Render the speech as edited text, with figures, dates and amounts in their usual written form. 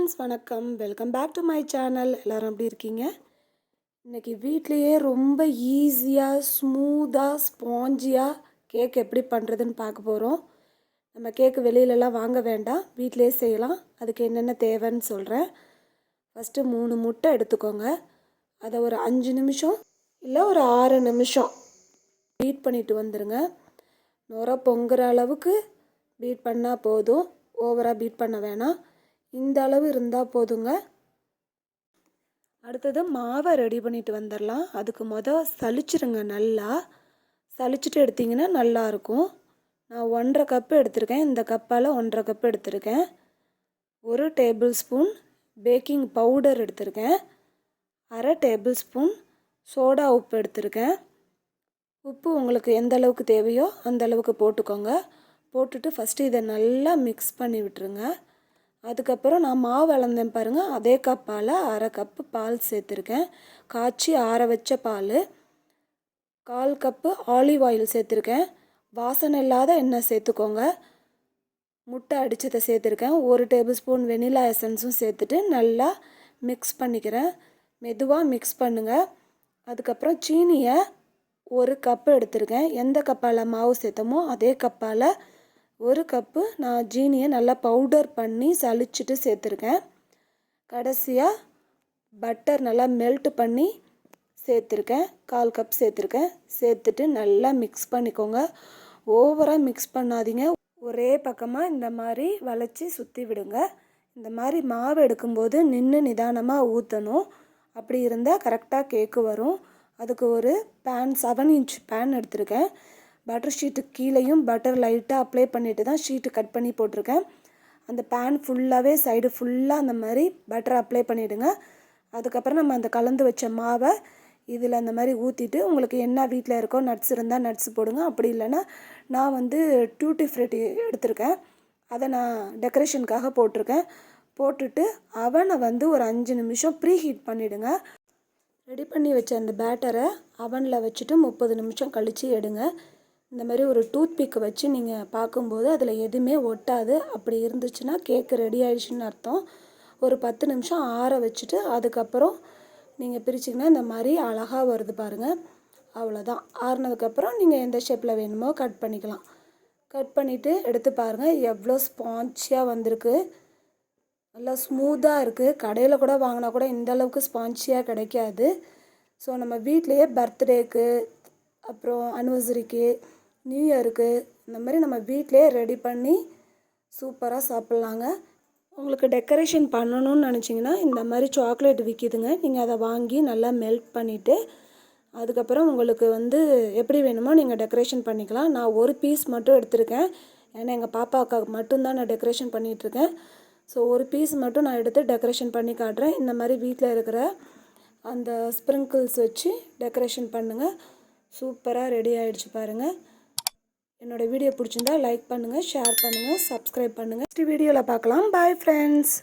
Friends, வணக்கம். Welcome back to my channel. எல்லோரும் எப்படி இருக்கீங்க? இன்றைக்கி வீட்லேயே ரொம்ப ஈஸியாக ஸ்மூத்தாக ஸ்பாஞ்சியாக கேக் எப்படி பண்ணுறதுன்னு பார்க்க போகிறோம். நம்ம கேக்கு வெளியிலலாம் வாங்க வேண்டாம், வீட்டிலே செய்யலாம். அதுக்கு என்னென்ன தேவைன்னு சொல்கிறேன். ஃபஸ்ட்டு 3 முட்டை எடுத்துக்கோங்க. அதை ஒரு 5 நிமிஷம் இல்லை ஒரு 6 நிமிஷம் பீட் பண்ணிட்டு வந்துடுங்க. நுர பொங்குற அளவுக்கு பீட் பண்ணால் போதும், ஓவராக பீட் பண்ண வேணாம். இந்த அளவு இருந்தால் போதுங்க. அடுத்தது மாவை ரெடி பண்ணிட்டு வந்துடலாம். அதுக்கு சலிச்சிருங்க, நல்லா சலிச்சுட்டு எடுத்திங்கன்னா நல்லாயிருக்கும். நான் 1.5 கப்பு எடுத்திருக்கேன். இந்த கப்பால் 1.5 கப்பு எடுத்திருக்கேன். 1 டேபிள் ஸ்பூன் பேக்கிங் பவுடர் எடுத்திருக்கேன். 1/2 டேபிள் ஸ்பூன் சோடா உப்பு எடுத்திருக்கேன். உப்பு உங்களுக்கு எந்த அளவுக்கு தேவையோ அந்த அளவுக்கு போட்டுக்கோங்க. போட்டுட்டு ஃபஸ்ட்டு இதை நல்லா மிக்ஸ் பண்ணி விட்டுருங்க. அதுக்கப்புறம் நான் மாவு அளந்தேன் பாருங்கள், அதே கப்பால் 1/2 கப்பு பால் சேர்த்துருக்கேன். காய்ச்சி ஆற வச்ச பால். 1/4 கப்பு ஆலிவ் ஆயில் சேர்த்துருக்கேன். வாசனை இல்லாத எண்ணெய் சேர்த்துக்கோங்க. முட்டை அடித்ததை சேர்த்துருக்கேன். 1 டேபிள் ஸ்பூன் வெனிலா எசன்ஸும் சேர்த்துட்டு நல்லா மிக்ஸ் பண்ணிக்கிறேன். மெதுவாக மிக்ஸ் பண்ணுங்கள். அதுக்கப்புறம் சீனியை 1 கப்பு எடுத்திருக்கேன். எந்த கப்பால் மாவு சேர்த்தோமோ அதே கப்பால் 1 கப்பு நான் ஜீனியை நல்லா பவுடர் பண்ணி சலிச்சுட்டு சேர்த்துருக்கேன். கடைசியாக பட்டர் நல்லா மெல்ட் பண்ணி சேர்த்துருக்கேன். 1/4 கப் சேர்த்துருக்கேன். சேர்த்துட்டு நல்லா மிக்ஸ் பண்ணிக்கோங்க. ஓவராக மிக்ஸ் பண்ணாதீங்க. ஒரே பக்கமாக இந்த மாதிரி வளைச்சி சுற்றி விடுங்க. இந்த மாதிரி மாவு எடுக்கும்போது நின்று நிதானமாக ஊற்றணும். அப்படி இருந்தால் கரெக்டாக கேக்கு வரும். அதுக்கு ஒரு பேன் 7 இன்ச் பேன் எடுத்திருக்கேன். பட்டர் ஷீட்டுக்கு கீழேயும் பட்டர் லைட்டாக அப்ளை பண்ணிவிட்டு தான் ஷீட்டு கட் பண்ணி போட்டிருக்கேன். அந்த பேன் ஃபுல்லாகவே சைடு ஃபுல்லாக அந்த மாதிரி பட்டர் அப்ளை பண்ணிவிடுங்க. அதுக்கப்புறம் நம்ம அந்த கலந்து வச்ச மாவை இதில் அந்த மாதிரி ஊற்றிட்டு, உங்களுக்கு என்ன வீட்டில் இருக்கோ நட்ஸ் இருந்தால் நட்ஸ் போடுங்க. அப்படி இல்லைன்னா நான் டூட்டி ஃப்ரூட்டி எடுத்திருக்கேன். அதை நான் டெக்கரேஷனுக்காக போட்டிருக்கேன். போட்டுட்டு அவனை ஒரு 5 நிமிஷம் ப்ரீ ஹீட் பண்ணிவிடுங்க. ரெடி பண்ணி வச்ச அந்த பேட்டரை அவனில் வச்சுட்டு 30 நிமிஷம் கழித்து எடுங்க. இந்த மாதிரி ஒரு டூத் பிக்கை வச்சு நீங்கள் பார்க்கும்போது அதில் எதுவுமே ஒட்டாது. அப்படி இருந்துச்சுன்னா கேக்கு ரெடி ஆயிடுச்சுன்னு அர்த்தம். ஒரு 10 நிமிஷம் ஆற வச்சுட்டு அதுக்கப்புறம் நீங்கள் பிரிச்சிங்கன்னா இந்த மாதிரி அழகாக வருது பாருங்கள். அவ்வளோதான். ஆறுனதுக்கப்புறம் நீங்கள் எந்த ஷேப்பில் வேணுமோ கட் பண்ணிக்கலாம். கட் பண்ணிவிட்டு எடுத்து பாருங்கள், எவ்வளோ ஸ்பான்ச்சியாக வந்திருக்கு. நல்லா ஸ்மூத்தாக இருக்குது. கடையில் கூட வாங்கினா கூட இந்த அளவுக்கு ஸ்பான்ச்சியாக கிடைக்காது. ஸோ நம்ம வீட்டிலையே பர்த்டேக்கு, அப்புறம் அனிவர்சரிக்கு, நியூ இயருக்கு இந்த மாதிரி நம்ம வீட்டிலே ரெடி பண்ணி சூப்பராக சாப்பிட்லாங்க. உங்களுக்கு டெக்கரேஷன் பண்ணணும்னு நினச்சிங்கன்னா இந்த மாதிரி சாக்லேட் விற்கிதுங்க. நீங்கள் அதை வாங்கி நல்லா மெல்ட் பண்ணிவிட்டு அதுக்கப்புறம் உங்களுக்கு எப்படி வேணுமோ நீங்கள் டெக்கரேஷன் பண்ணிக்கலாம். நான் ஒரு பீஸ் மட்டும் எடுத்திருக்கேன். ஏன்னா எங்கள் பாப்பாவுக்காக மட்டும்தான் நான் டெக்கரேஷன் பண்ணிகிட்ருக்கேன். ஸோ ஒரு பீஸ் மட்டும் நான் எடுத்து டெக்கரேஷன் பண்ணி காட்டுறேன். இந்த மாதிரி வீட்டில் இருக்கிற அந்த ஸ்ப்ரிங்கிள்ஸ் வச்சு டெக்கரேஷன் பண்ணுங்கள். சூப்பராக ரெடி ஆகிடுச்சு பாருங்கள். என்னோடய வீடியோ பிடிச்சிருந்தா லைக் பண்ணுங்கள், ஷேர் பண்ணுங்கள், சப்ஸ்கிரைப் பண்ணுங்கள். நெக்ஸ்ட் வீடியோவில் பார்க்கலாம். Bye friends.